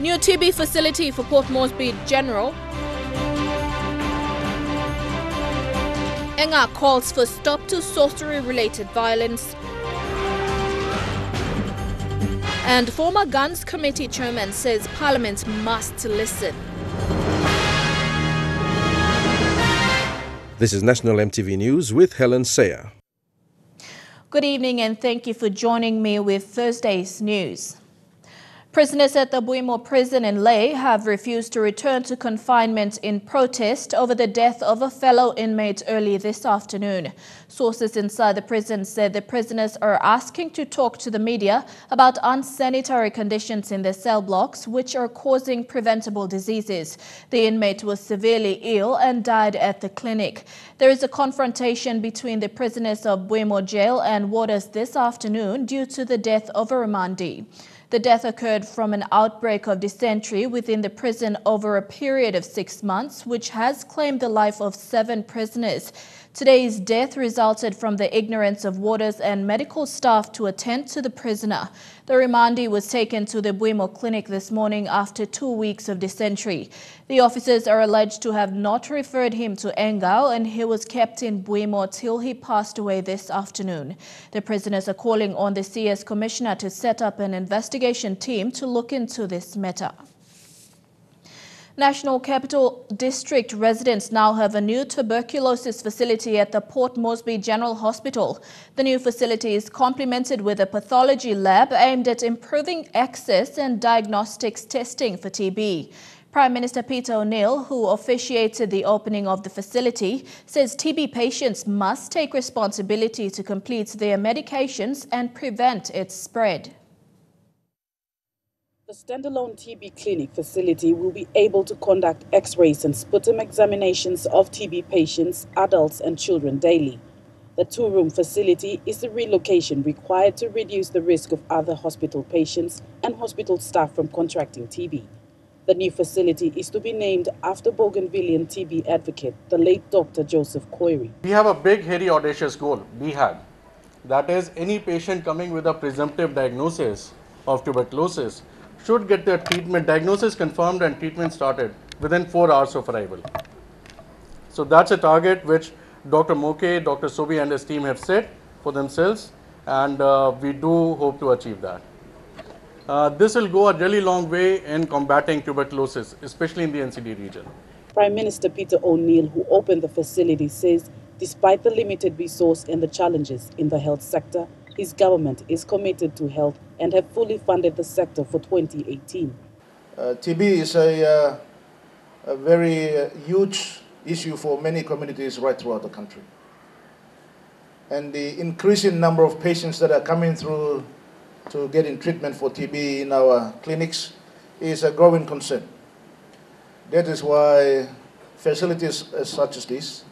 New TB facility for Port Moresby General. Enga calls for stop to sorcery-related violence. And former Guns Committee chairman says Parliament must listen. This is National EMTV News with Helen Sayer. Good evening and thank you for joining me with Thursday's news. Prisoners at the Buimo prison in Lae have refused to return to confinement in protest over the death of a fellow inmate early this afternoon. Sources inside the prison said the prisoners are asking to talk to the media about unsanitary conditions in their cell blocks, which are causing preventable diseases. The inmate was severely ill and died at the clinic. There is a confrontation between the prisoners of Buimo jail and warders this afternoon due to the death of a remandee. The death occurred from an outbreak of dysentery within the prison over a period of 6 months, which has claimed the life of 7 prisoners. Today's death resulted from the ignorance of warders and medical staff to attend to the prisoner. The remandee was taken to the Buimo clinic this morning after 2 weeks of dysentery. The officers are alleged to have not referred him to Enga, and he was kept in Buimo till he passed away this afternoon. The prisoners are calling on the CS Commissioner to set up an investigation team to look into this matter. National Capital District residents now have a new tuberculosis facility at the Port Moresby General Hospital. The new facility is complemented with a pathology lab aimed at improving access and diagnostics testing for TB. Prime Minister Peter O'Neill, who officiated the opening of the facility, says TB patients must take responsibility to complete their medications and prevent its spread. The standalone TB clinic facility will be able to conduct X-rays and sputum examinations of TB patients, adults and children daily. The 2-room facility is the relocation required to reduce the risk of other hospital patients and hospital staff from contracting TB. The new facility is to be named after Bougainvillean TB advocate, the late Dr. Joseph Koiri. We have a big, hairy, audacious goal, BHAG. That is, any patient coming with a presumptive diagnosis of tuberculosis should get their treatment diagnosis confirmed and treatment started within 4 hours of arrival. So that's a target which Dr. Moke, Dr. Sobi and his team have set for themselves, and we do hope to achieve that. This will go a really long way in combating tuberculosis, especially in the NCD region. Prime Minister Peter O'Neill, who opened the facility, says despite the limited resource and the challenges in the health sector, his government is committed to health and have fully funded the sector for 2018. TB is a very huge issue for many communities right throughout the country. And the increasing number of patients that are coming through to getting treatment for TB in our clinics is a growing concern. That is why facilities such as this,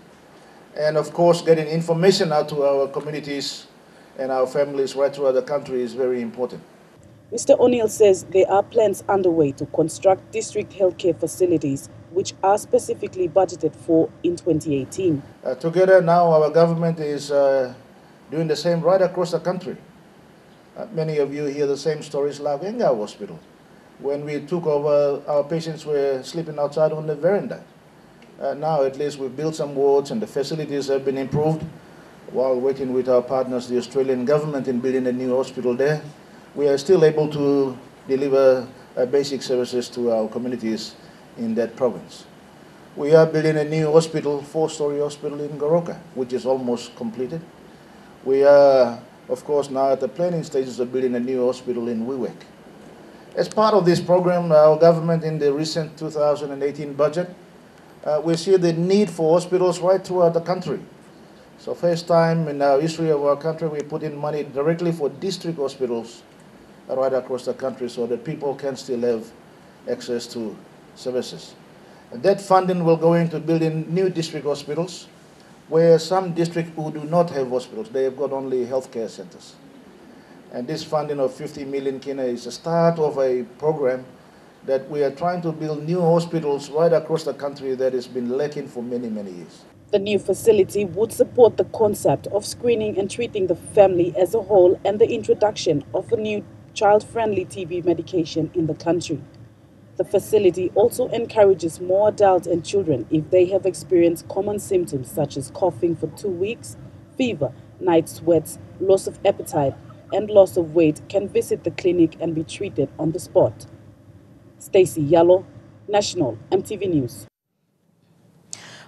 and of course getting information out to our communities and our families right throughout the country is very important. Mr. O'Neill says there are plans underway to construct district healthcare facilities which are specifically budgeted for in 2018. Together now our government is doing the same right across the country. Many of you hear the same stories like Enga Hospital. When we took over, our patients were sleeping outside on the veranda. Now at least we've built some wards and the facilities have been improved. While working with our partners, the Australian government, in building a new hospital there, we are still able to deliver basic services to our communities in that province. We are building a new hospital, 4-story hospital in Goroka, which is almost completed. We are, of course, now at the planning stages of building a new hospital in Wewak. As part of this program, our government in the recent 2018 budget, we see the need for hospitals right throughout the country. So first time in our history of our country, we put in money directly for district hospitals right across the country so that people can still have access to services. And that funding will go into building new district hospitals where some districts who do not have hospitals, they have got only healthcare centers. And this funding of 50 million kina is the start of a program that we are trying to build new hospitals right across the country that has been lacking for many, many years. The new facility would support the concept of screening and treating the family as a whole and the introduction of a new child-friendly TB medication in the country. The facility also encourages more adults and children, if they have experienced common symptoms such as coughing for 2 weeks, fever, night sweats, loss of appetite, and loss of weight, can visit the clinic and be treated on the spot. Stacey Yallo, National EMTV News.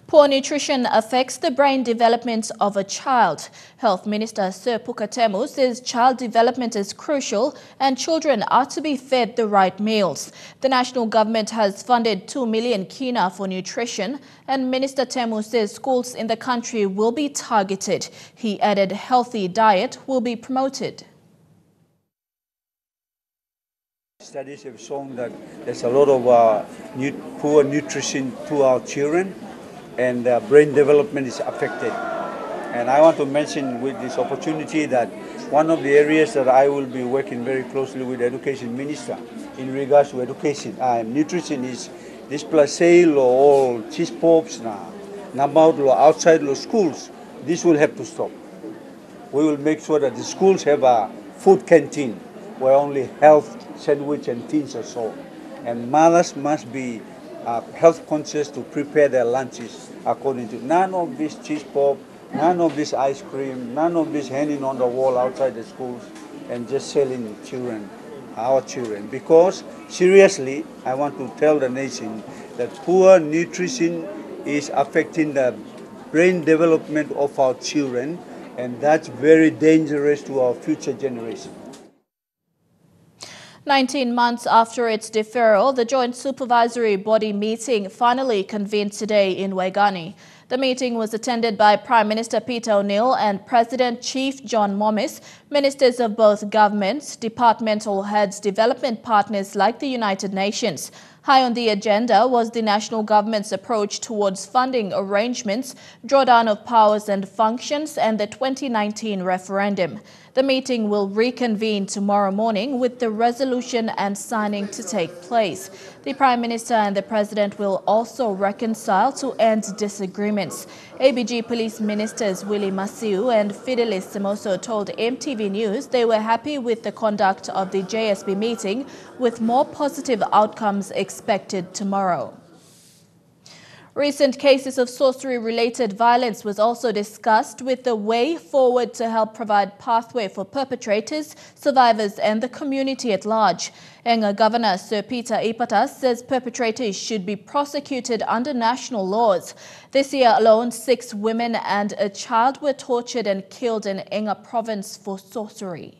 Poor nutrition affects the brain development of a child. Health Minister Sir Pukatemu says child development is crucial and children are to be fed the right meals. The national government has funded 2 million kina for nutrition, and Minister Temu says schools in the country will be targeted. He added healthy diet will be promoted. Studies have shown that there's a lot of poor nutrition to our children, and brain development is affected. And I want to mention with this opportunity that one of the areas that I will be working very closely with the Education Minister in regards to education, nutrition is this plus sale or all cheese pops, nambaut or outside the schools. This will have to stop. We will make sure that the schools have a food canteen where only health, sandwich and things are sold. And mothers must be health conscious to prepare their lunches according to none of this cheese pop, none of this ice cream, none of this hanging on the wall outside the schools and just selling children, our children. Because seriously, I want to tell the nation that poor nutrition is affecting the brain development of our children, and that's very dangerous to our future generation. 19 months after its deferral, the Joint Supervisory Body meeting finally convened today in Waigani. The meeting was attended by Prime Minister Peter O'Neill and President Chief John Mommis, ministers of both governments, departmental heads, development partners like the United Nations. High on the agenda was the national government's approach towards funding arrangements, drawdown of powers and functions, and the 2019 referendum. The meeting will reconvene tomorrow morning with the resolution and signing to take place. The Prime Minister and the President will also reconcile to end disagreements. ABG Police Ministers Willie Masiu and Fidelis Simoso told EMTV News they were happy with the conduct of the JSB meeting, with more positive outcomes expected tomorrow. Recent cases of sorcery-related violence was also discussed, with the way forward to help provide pathway for perpetrators, survivors and the community at large. Enga Governor Sir Peter Ipatas says perpetrators should be prosecuted under national laws. This year alone, 6 women and a child were tortured and killed in Enga province for sorcery.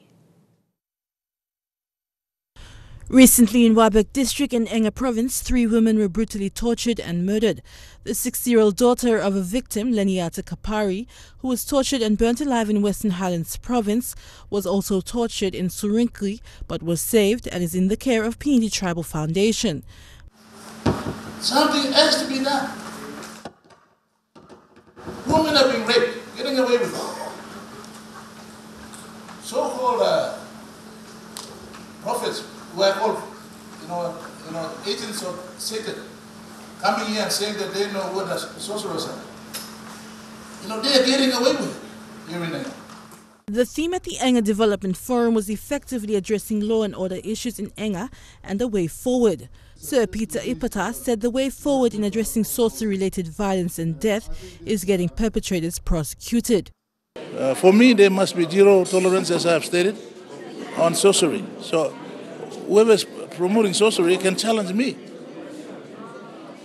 Recently in Wabek district in Enga province, 3 women were brutally tortured and murdered. The 60-year-old daughter of a victim, Leniata Kapari, who was tortured and burnt alive in Western Highlands province, was also tortured in Surinkli but was saved and is in the care of Pinidi Tribal Foundation. Something has to be done. Women are being raped, getting away with it. So-called prophets who are called, agents of Satan, coming here and saying that they know what the sorcerers are. They are getting away with it here in Enga. The theme at the Enga Development Forum was effectively addressing law and order issues in Enga and the way forward. Sir Peter Ipatas said the way forward in addressing sorcery-related violence and death is getting perpetrators prosecuted. For me, there must be zero tolerance, as I have stated, on sorcery. So whoever is promoting sorcery can challenge me.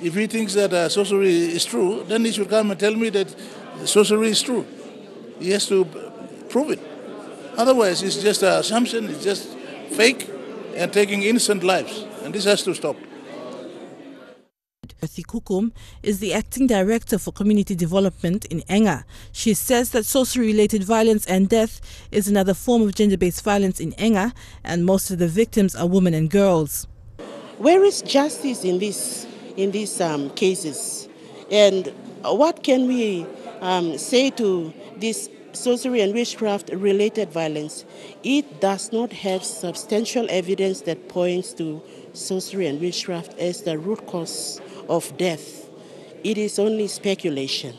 If he thinks that sorcery is true, then he should come and tell me that sorcery is true. He has to prove it. Otherwise, it's just an assumption, it's just fake and taking innocent lives. And this has to stop. Earthy Kukum is the acting director for community development in Enga. She says that sorcery-related violence and death is another form of gender-based violence in Enga, and most of the victims are women and girls. Where is justice in these cases? And what can we say to this sorcery and witchcraft-related violence? It does not have substantial evidence that points to sorcery and witchcraft as the root cause of death. It is only speculation.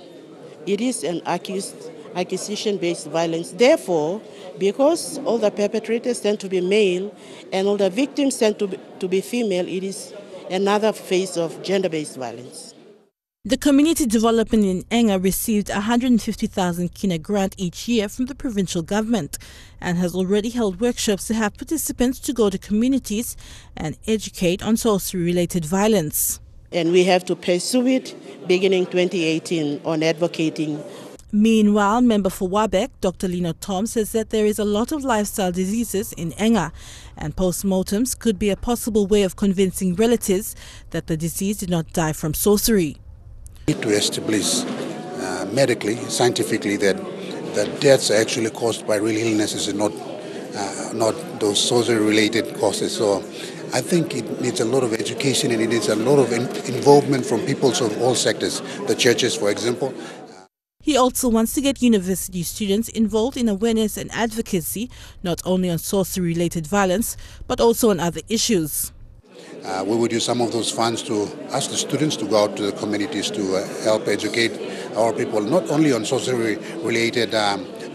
It is an accusation-based violence. Therefore, because all the perpetrators tend to be male and all the victims tend to be female, it is another phase of gender-based violence. The community development in Enga received 150,000 kina grant each year from the provincial government and has already held workshops to have participants to go to communities and educate on sorcery-related violence. And we have to pursue it beginning 2018 on advocating. Meanwhile, member for Wabec, Dr. Lino Tom, says that there is a lot of lifestyle diseases in Enga and postmortems could be a possible way of convincing relatives that the disease did not die from sorcery. To establish medically, scientifically, that deaths are actually caused by real illnesses and not those sorcery-related causes. So I think it needs a lot of education and it needs a lot of involvement from people of all sectors, the churches, for example. He also wants to get university students involved in awareness and advocacy, not only on sorcery-related violence, but also on other issues. We would use some of those funds to ask the students to go out to the communities to help educate our people, not only on sorcery-related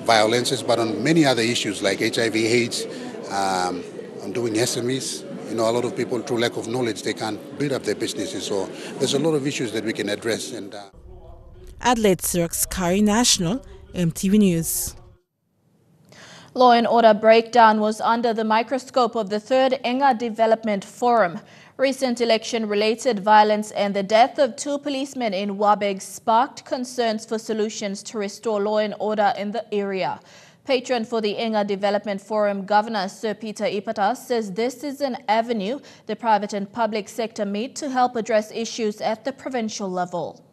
violences, but on many other issues like HIV/AIDS, on doing SMEs. You know, a lot of people, through lack of knowledge, they can't build up their businesses. So there's a lot of issues that we can address. And Adelaide Sirks, Kari National, EMTV News. Law and order breakdown was under the microscope of the 3rd Enga Development Forum. Recent election-related violence and the death of 2 policemen in Wabeg sparked concerns for solutions to restore law and order in the area. Patron for the Enga Development Forum, Governor Sir Peter Ipata, says this is an avenue the private and public sector meet to help address issues at the provincial level.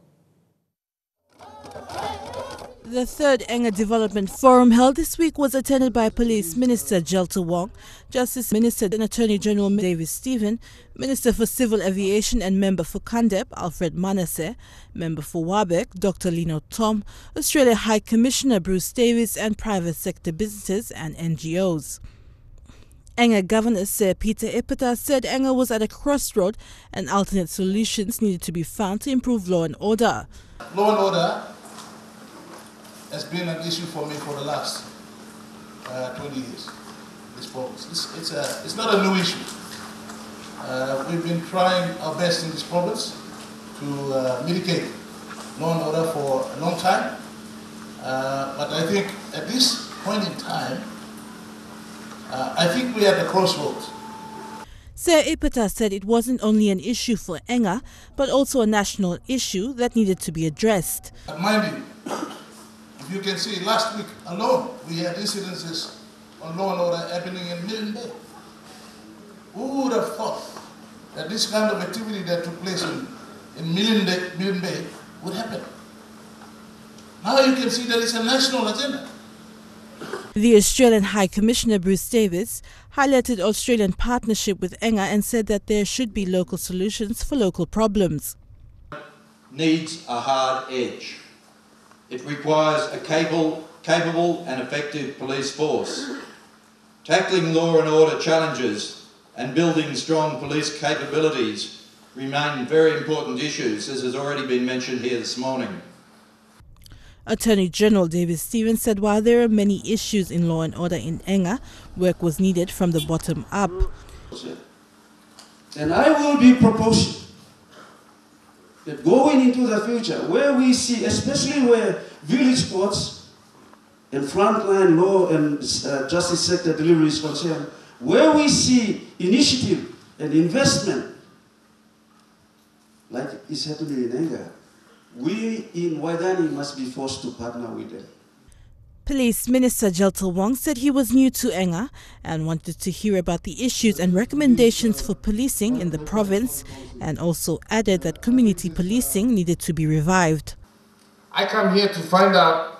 The 3rd Enga Development Forum held this week was attended by Police Minister Jelta Wong, Justice Minister and Attorney General Davis Stephen, Minister for Civil Aviation and Member for Kandep Alfred Manasseh, Member for Wabec Dr. Lino Tom, Australia High Commissioner Bruce Davis and private sector businesses and NGOs. Enga Governor Sir Peter Ipata said Enga was at a crossroad and alternate solutions needed to be found to improve law and order. Law and order has been an issue for me for the last 20 years. This province. It's not a new issue. We've been trying our best in this province to mitigate law and order for a long time. But I think at this point in time, I think we're at the crossroads. Sir Ipata said it wasn't only an issue for Enga, but also a national issue that needed to be addressed. Mind you, if you can see, last week alone, we had incidences on law and order happening in Milne Bay. Who would have thought that this kind of activity that took place in Milne Bay would happen? Now you can see that it's a national agenda. The Australian High Commissioner Bruce Davis highlighted Australian partnership with Enga and said that there should be local solutions for local problems. Needs a hard edge. It requires a capable and effective police force. Tackling law and order challenges and building strong police capabilities remain very important issues, as has already been mentioned here this morning. Attorney General Davis Stevens said while there are many issues in law and order in Enga, work was needed from the bottom up. And I will be proposing that going into the future, where we see, especially where village courts and frontline law and justice sector delivery is concerned, where we see initiative and investment, like is happening in Enga, we in Waidani must be forced to partner with them. Police Minister Jelta Wong said he was new to Enga and wanted to hear about the issues and recommendations for policing in the province, and also added that community policing needed to be revived. I come here to find out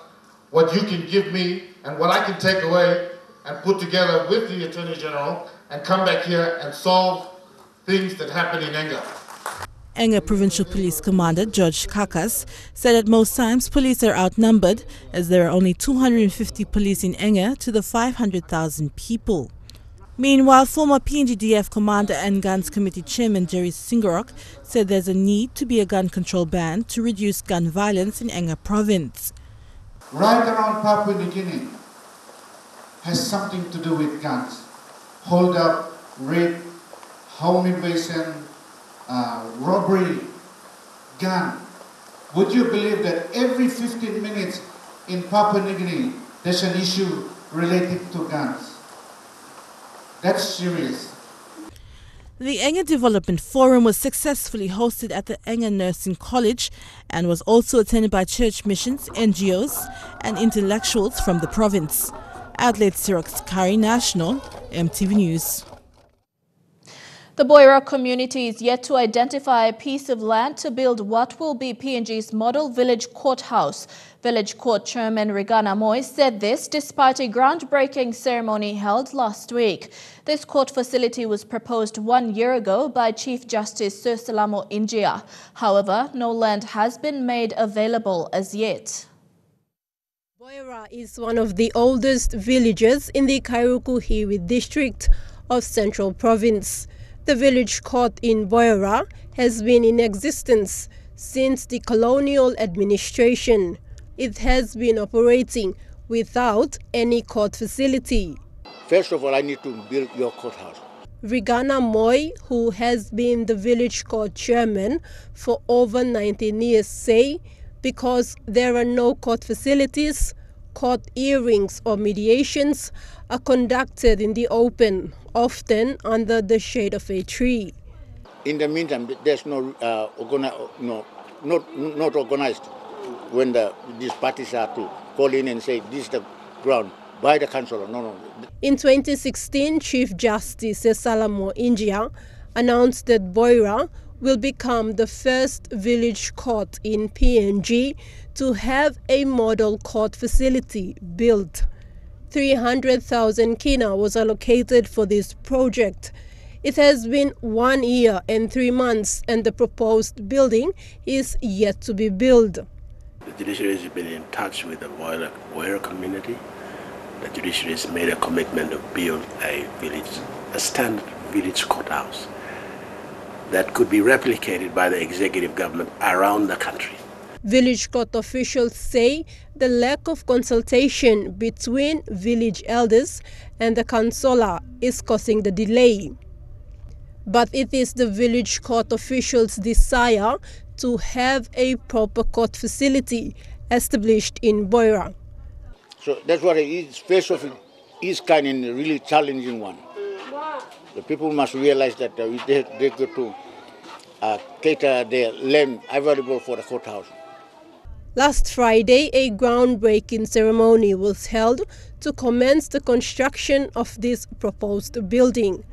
what you can give me and what I can take away and put together with the Attorney General and come back here and solve things that happen in Enga. Enga Provincial Police Commander George Kakas said at most times police are outnumbered as there are only 250 police in Enga to the 500,000 people. Meanwhile, former PNGDF Commander and Guns Committee Chairman Jerry Singarok said there's a need to be a gun control ban to reduce gun violence in Enga Province. Right around Papua New Guinea has something to do with guns. Hold up, rape, home invasion, robbery, gun. Would you believe that every 15 minutes in Papua New Guinea there's an issue related to guns? That's serious. The Enga Development Forum was successfully hosted at the Enga Nursing College and was also attended by church missions, NGOs and intellectuals from the province. Adelaide Sirox Kari, National, EMTV News. The Boira community is yet to identify a piece of land to build what will be PNG's model village courthouse. Village Court Chairman Rigana Moy said this despite a groundbreaking ceremony held last week. This court facility was proposed 1 year ago by Chief Justice Sir Salamo Enga. However, no land has been made available as yet. Boira is one of the oldest villages in the Kairuku-Hiwi district of Central Province. The village court in Boira has been in existence since the colonial administration. It has been operating without any court facility. First of all, I need to build your courthouse. Rigana Moy, who has been the village court chairman for over 19 years, say because there are no court facilities, court hearings or mediations are conducted in the open, often under the shade of a tree. In the meantime, there's not organized when these parties are to call in and say this is the ground by the council. No. In 2016, Chief Justice Salamo Enga announced that Boira will become the first village court in PNG to have a model court facility built. 300,000 kina was allocated for this project. It has been 1 year and 3 months and the proposed building is yet to be built. The judiciary has been in touch with the Boira community. The judiciary has made a commitment to build a standard village courthouse that could be replicated by the executive government around the country. Village court officials say the lack of consultation between village elders and the councillor is causing the delay. But it is the village court officials' desire to have a proper court facility established in Boira. So that's what it is. First of it is kind of a really challenging one. The people must realize that they got to cater their land available for the courthouse. Last Friday, a groundbreaking ceremony was held to commence the construction of this proposed building.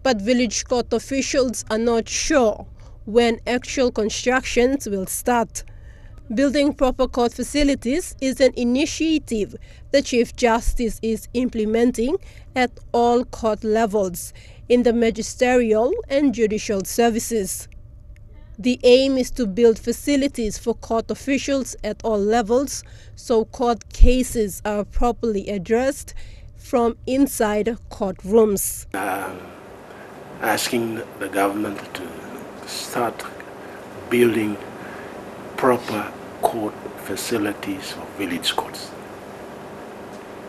But village court officials are not sure when actual constructions will start. Building proper court facilities is an initiative the Chief Justice is implementing at all court levels in the magisterial and judicial services. The aim is to build facilities for court officials at all levels so court cases are properly addressed from inside courtrooms. Asking the government to start building proper court facilities for village courts,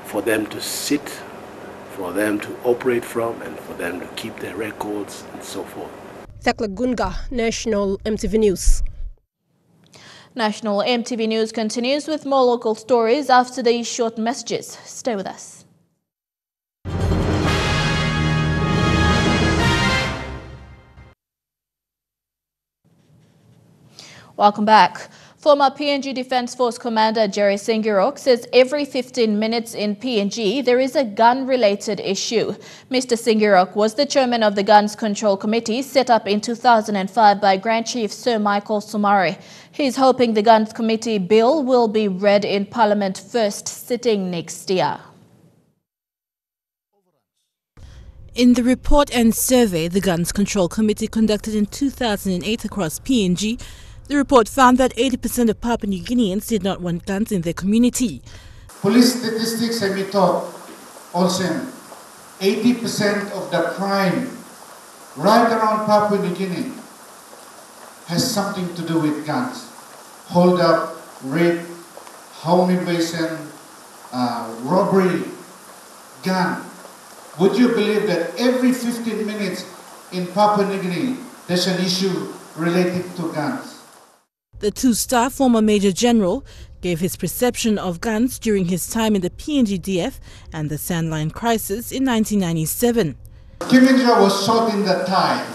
for them to sit, for them to operate from, and for them to keep their records and so forth. Thakla Gunga, National EMTV News. National EMTV News continues with more local stories after these short messages. Stay with us. Welcome back. Former PNG Defence Force Commander Jerry Singirok says every 15 minutes in PNG there is a gun-related issue. Mr. Singirok was the chairman of the Guns Control Committee set up in 2005 by Grand Chief Sir Michael Sumari. He's hoping the Guns Committee bill will be read in Parliament first sitting next year. In the report and survey the Guns Control Committee conducted in 2008 across PNG, the report found that 80% of Papua New Guineans did not want guns in their community. Police statistics have been taught also 80% of the crime right around Papua New Guinea has something to do with guns. Hold up, rape, home invasion, robbery, gun. Would you believe that every 15 minutes in Papua New Guinea there's an issue related to guns. The two-star former Major General gave his perception of guns during his time in the PNGDF and the Sandline crisis in 1997. Kiminja was shot in the thigh,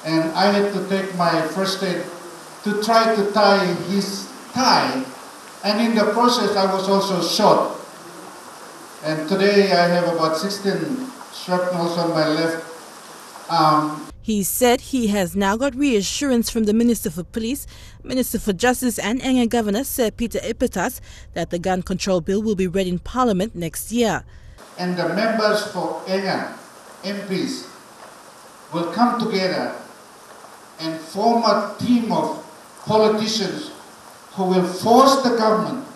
and I had to take my first aid to try to tie his thigh, and in the process I was also shot. And today I have about 16 shrapnels on my left arm. He said he has now got reassurance from the Minister for Police, Minister for Justice and Enga Governor Sir Peter Ipetas that the gun control bill will be read in Parliament next year. And the members for Enga, MPs, will come together and form a team of politicians who will force the government,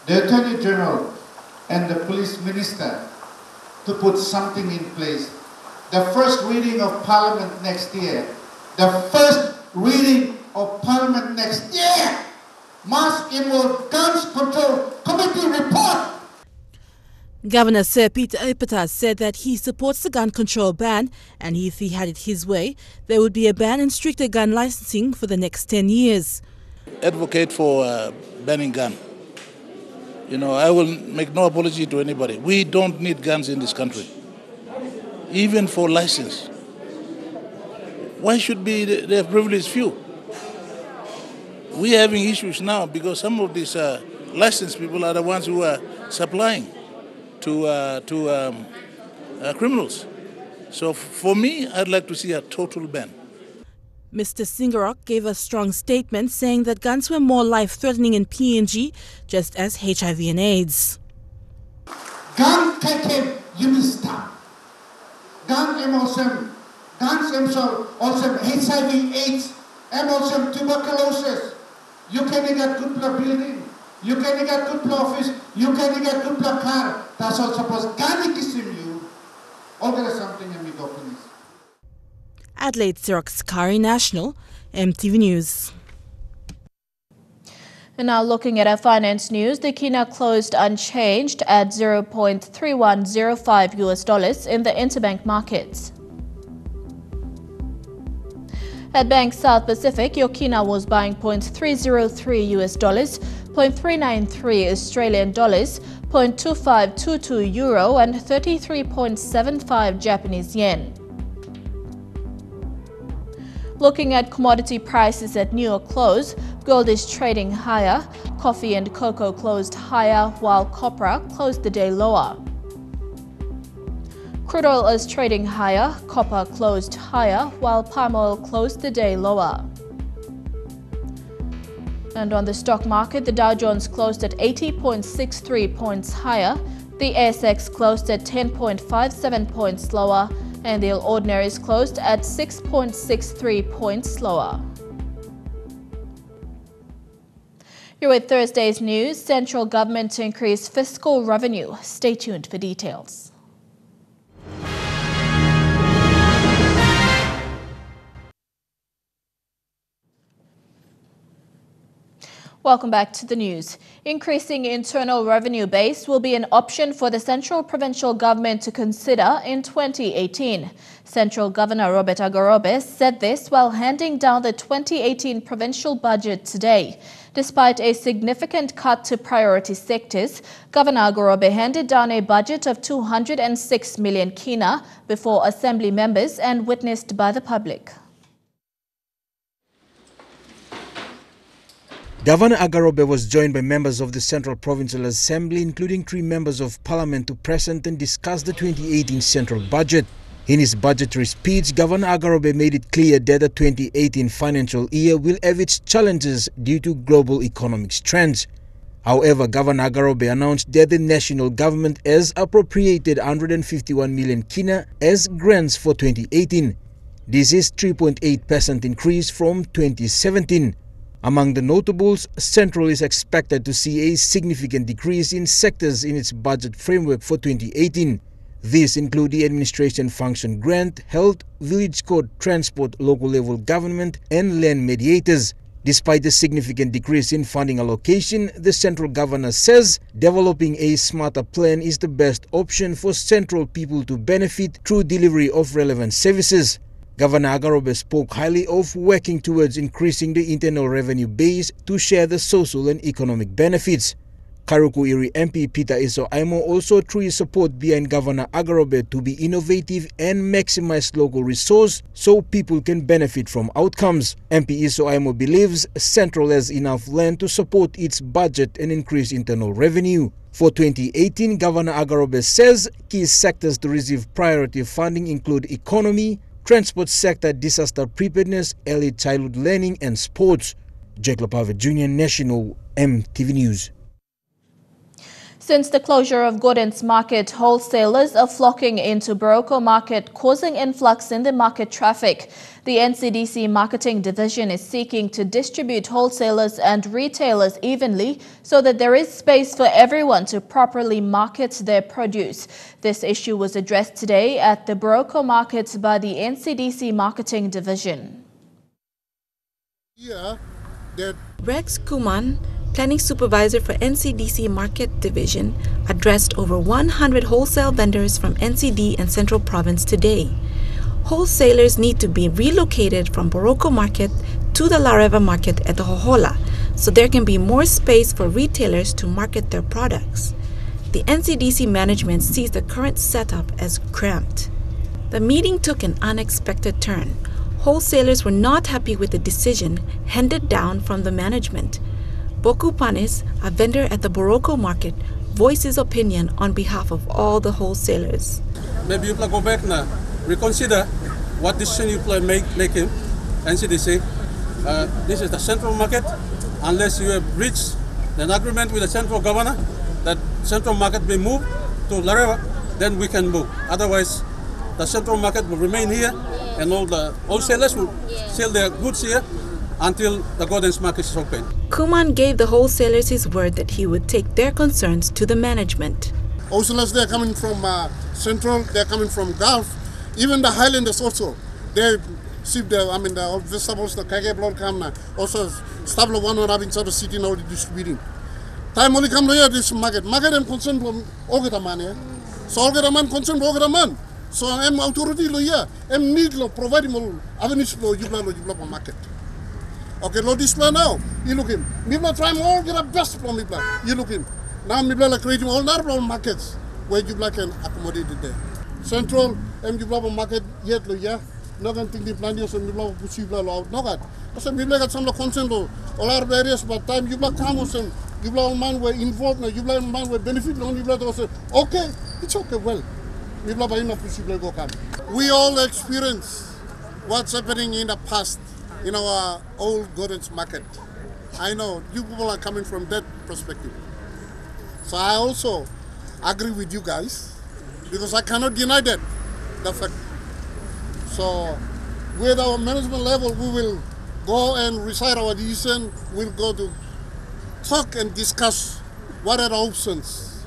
the Attorney General and the Police Minister to put something in place. The first reading of Parliament next year, the first reading of Parliament next year must involve Guns Control Committee report. Governor Sir Peter Ipetas said that he supports the gun control ban, and if he had it his way, there would be a ban and stricter gun licensing for the next 10 years. Advocate for banning gun. You know, I will make no apology to anybody. We don't need guns in this country, even for license. Why should be the privileged few? We're having issues now because some of these licensed people are the ones who are supplying to criminals. So for me, I'd like to see a total ban. Mr. Singarok gave a strong statement saying that guns were more life-threatening in PNG, just as HIV and AIDS. Gun keke yumista. Gun emosem. Guns emosem HIV, AIDS, emosem tuberculosis. You can get good building. You can get good office. You can get good car. That's all supposed. Gun kisim you. All there is something in me documents. Adelaide Sirokskari National, EMTV News. And now looking at our finance news, the kina closed unchanged at $0.3105 US in the interbank markets. At Bank South Pacific, your kina was buying $0.303 US, $0.393 Australian dollars, $0.2522 euro and 33.75 Japanese yen. Looking at commodity prices at New York close, gold is trading higher, coffee and cocoa closed higher, while copra closed the day lower. Crude oil is trading higher, copper closed higher, while palm oil closed the day lower. And on the stock market, the Dow Jones closed at 80.63 points higher, the ASX closed at 10.57 points lower, and the Ordinaries closed at 6.63 points lower. Here with Thursday's news, central government to increase fiscal revenue. Stay tuned for details. Welcome back to the news. Increasing internal revenue base will be an option for the central provincial government to consider in 2018. Central Governor Robert Agarobe said this while handing down the 2018 provincial budget today. Despite a significant cut to priority sectors, Governor Agarobe handed down a budget of 206 million kina before Assembly members and witnessed by the public. Governor Agarobe was joined by members of the Central Provincial Assembly, including 3 members of Parliament, to present and discuss the 2018 central budget. In his budgetary speech, Governor Agarobe made it clear that the 2018 financial year will have its challenges due to global economic trends. However, Governor Agarobe announced that the national government has appropriated 151 million kina as grants for 2018. This is 3.8% increase from 2017. Among the notables, Central is expected to see a significant decrease in sectors in its budget framework for 2018. These include the Administration Function Grant, Health, Village Code, Transport, Local Level Government and Land Mediators. Despite the significant decrease in funding allocation, the Central Governor says developing a smarter plan is the best option for Central people to benefit through delivery of relevant services. Governor Agarobe spoke highly of working towards increasing the internal revenue base to share the social and economic benefits. Karuku Iri MP Peter Iso Aimo also threw his support behind Governor Agarobe to be innovative and maximize local resource so people can benefit from outcomes. MP Iso Aimo believes Central has enough land to support its budget and increase internal revenue. For 2018, Governor Agarobe says key sectors to receive priority funding include economy, transport sector, disaster preparedness, early childhood learning and sports. Jack Lopave Jr. National MTV News. Since the closure of Gordon's Market, wholesalers are flocking into Boroko Market, causing influx in the market traffic. The NCDC Marketing Division is seeking to distribute wholesalers and retailers evenly so that there is space for everyone to properly market their produce. This issue was addressed today at the Boroko Market by the NCDC Marketing Division. Rex Kuman, Planning Supervisor for NCDC Market Division, addressed over 100 wholesale vendors from NCD and Central Province today. Wholesalers need to be relocated from Boroko Market to the Lareva Market at the Hohola, so there can be more space for retailers to market their products. The NCDC management sees the current setup as cramped. The meeting took an unexpected turn. Wholesalers were not happy with the decision handed down from the management. Boku Panis, a vendor at the Boroko Market, voiced his opinion on behalf of all the wholesalers. Maybe you go back now, reconsider what decision you making, NCDC. This is the central market. Unless you have reached an agreement with the central governor that central market be moved to Lareva, then we can move. Otherwise, the central market will remain here, and all the wholesalers will sell their goods here until the Gordon's Market is open. Kuman gave the wholesalers his word that he would take their concerns to the management. Wholesalers, they're coming from Central, they're coming from Gulf, even the Highlanders also. They see the vegetables, the kage blood come, also stable one or inside the city now distributing. Time only come here this market. Market am concerned from Ogataman, so Ogataman concerned Ogataman. So I'm authority lawyer, I'm need to provide more avenues for you market. Okay, lo display now. You look him. People try more get the best from me. You look him. Now people are creating all narrow markets where you can accommodate it there. Central, you market yet lo yeah. No can think the plan is and people push you out. No God. So people got some consent all our areas, but time you come and you man were involved. You man were benefit. You also okay. It's okay. Well, people are enough possible go come. We all experience what's happening in the past. In our old Gordon's Market. I know you people are coming from that perspective. So I also agree with you guys because I cannot deny that, the fact. So with our management level, we will go and recite our decision. We'll go to talk and discuss what are the options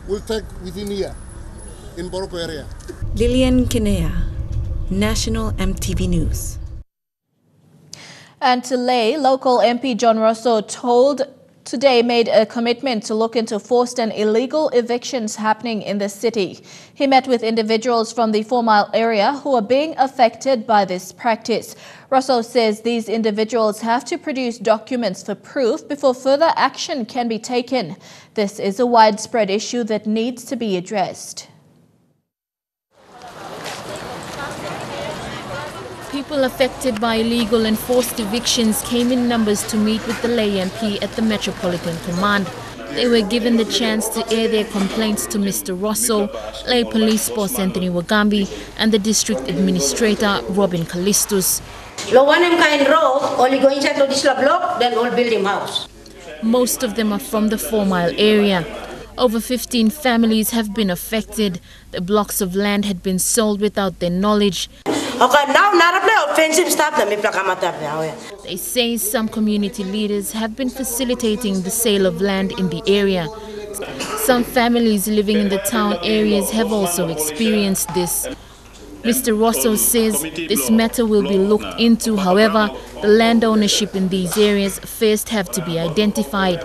we'll take within here in Boroko area. Lillian Kinea, National MTV News. And today, local MP John Rosso made a commitment to look into forced and illegal evictions happening in the city. He met with individuals from the 4 Mile area who are being affected by this practice. Rosso says these individuals have to produce documents for proof before further action can be taken. This is a widespread issue that needs to be addressed. People affected by illegal and forced evictions came in numbers to meet with the lay MP at the Metropolitan Command. They were given the chance to air their complaints to Mr. Rosso, lay police boss Anthony Wagambi, and the district administrator Robin Callistus. Most of them are from the 4 Mile area. Over 15 families have been affected. The blocks of land had been sold without their knowledge. They say some community leaders have been facilitating the sale of land in the area. Some families living in the town areas have also experienced this. Mr. Rosso says this matter will be looked into. However, the land ownership in these areas first have to be identified.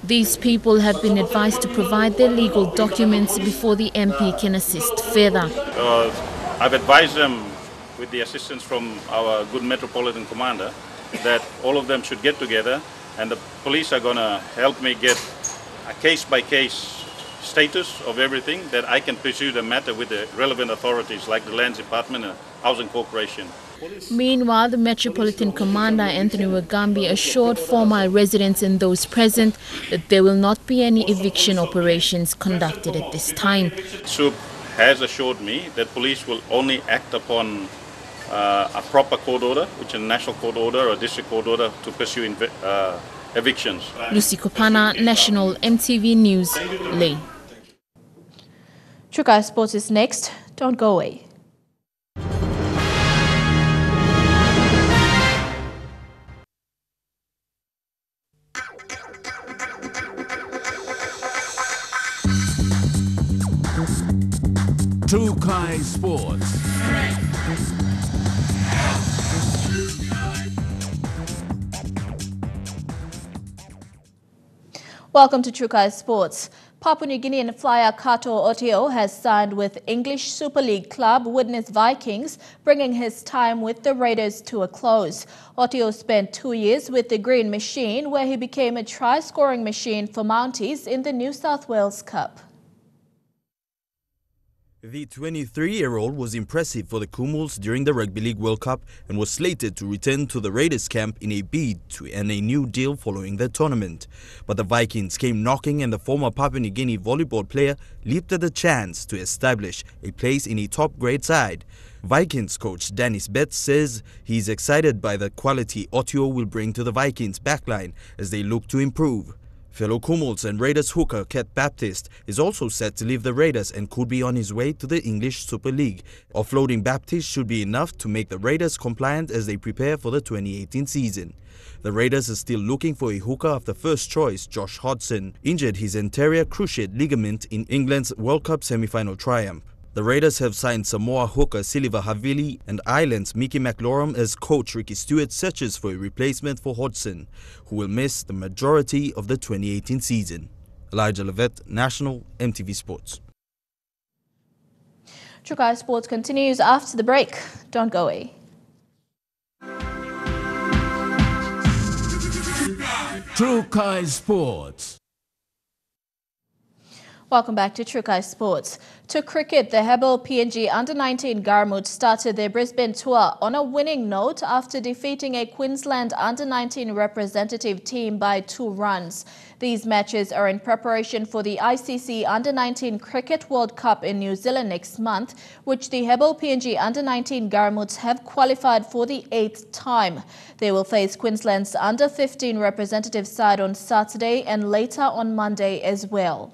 These people have been advised to provide their legal documents before the MP can assist further. I've advised them with the assistance from our good Metropolitan Commander, that all of them should get together, and the police are going to help me get a case-by-case status of everything, that I can pursue the matter with the relevant authorities like the Lands Department and Housing Corporation. Meanwhile, the Metropolitan Commander Anthony Wagambi assured former residents and those present that there will not be any eviction operations conducted at this time. SUP has assured me that police will only act upon a proper court order, which is a national court order or district court order, to pursue evictions. Lucy Kopana, National EMTV News, Leh. Trukai Sports is next. Don't go away. Trukai Sports. Welcome to Trukai Sports. Papua New Guinean flyer Kato Otio has signed with English Super League club Widnes Vikings, bringing his time with the Raiders to a close. Otio spent 2 years with the Green Machine, where he became a try-scoring machine for Mounties in the New South Wales Cup. The 23-year-old was impressive for the Kumuls during the Rugby League World Cup and was slated to return to the Raiders camp in a bid to earn a new deal following the tournament. But the Vikings came knocking, and the former Papua New Guinea volleyball player leaped at the chance to establish a place in a top-grade side. Vikings coach Dennis Betts says he's excited by the quality Otio will bring to the Vikings backline as they look to improve. Fellow Kumuls and Raiders hooker Kat Baptiste is also set to leave the Raiders and could be on his way to the English Super League. Offloading Baptiste should be enough to make the Raiders compliant as they prepare for the 2018 season. The Raiders are still looking for a hooker after first choice Josh Hodgson injured his anterior cruciate ligament in England's World Cup semi-final triumph. The Raiders have signed Samoa hooker Silva Havili and Ireland's Mickey McLaurin as coach Ricky Stewart searches for a replacement for Hodgson, who will miss the majority of the 2018 season. Elijah Levette, National EMTV Sports. Trukai Sports continues after the break. Don't go away. Trukai Sports. Welcome back to Trukai Sports. To cricket, the Hebel PNG Under-19 Garmut started their Brisbane tour on a winning note after defeating a Queensland Under-19 representative team by 2 runs. These matches are in preparation for the ICC Under-19 Cricket World Cup in New Zealand next month, which the Hebel PNG Under-19 Garmuts have qualified for the 8th time. They will face Queensland's Under-15 representative side on Saturday and later on Monday as well.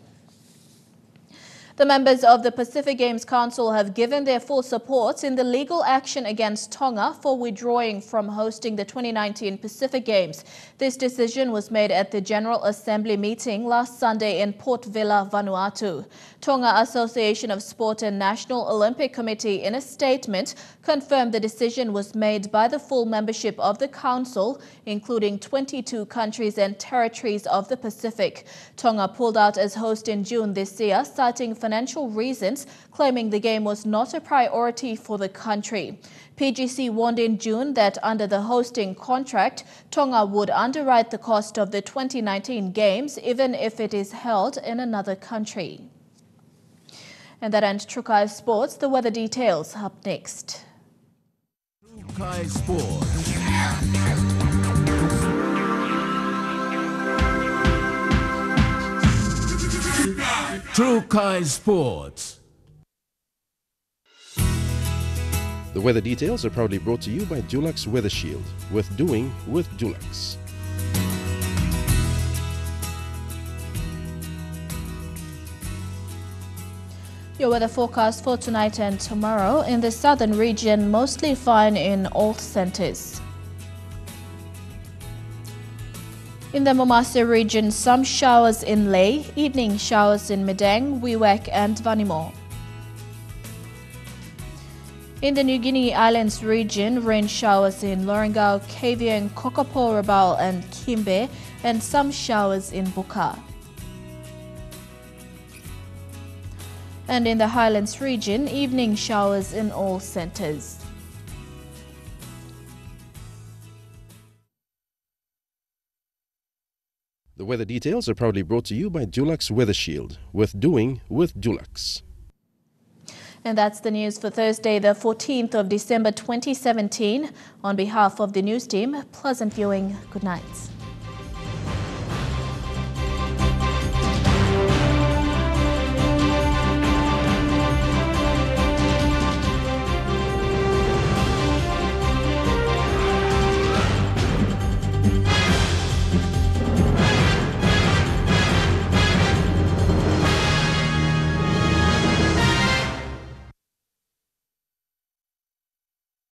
The members of the Pacific Games Council have given their full support in the legal action against Tonga for withdrawing from hosting the 2019 Pacific Games. This decision was made at the General Assembly meeting last Sunday in Port Vila, Vanuatu. Tonga Association of Sport and National Olympic Committee, in a statement, confirmed the decision was made by the full membership of the Council, including 22 countries and territories of the Pacific. Tonga pulled out as host in June this year, citing financial reasons, claiming the game was not a priority for the country. PGC warned in June that under the hosting contract, Tonga would underwrite the cost of the 2019 Games, even if it is held in another country. And that ends Trukai Sports. The weather details up next. Trukai Sports. Trukai Sports. The weather details are proudly brought to you by Dulux Weather Shield. Worth doing with Dulux. Your weather forecast for tonight and tomorrow. In the southern region, mostly fine in all centers. In the Momase region, some showers in Lae, evening showers in Madang, Wewak and Vanimo. In the New Guinea Islands region, rain showers in Lorengau, Kavieng, Kokopo, Rabaul and Kimbe, and some showers in Buka. And in the Highlands region, evening showers in all centers. The weather details are proudly brought to you by Dulux Weather Shield. Worth doing with Dulux. And that's the news for Thursday, the 14th of December 2017. On behalf of the news team, pleasant viewing. Good night.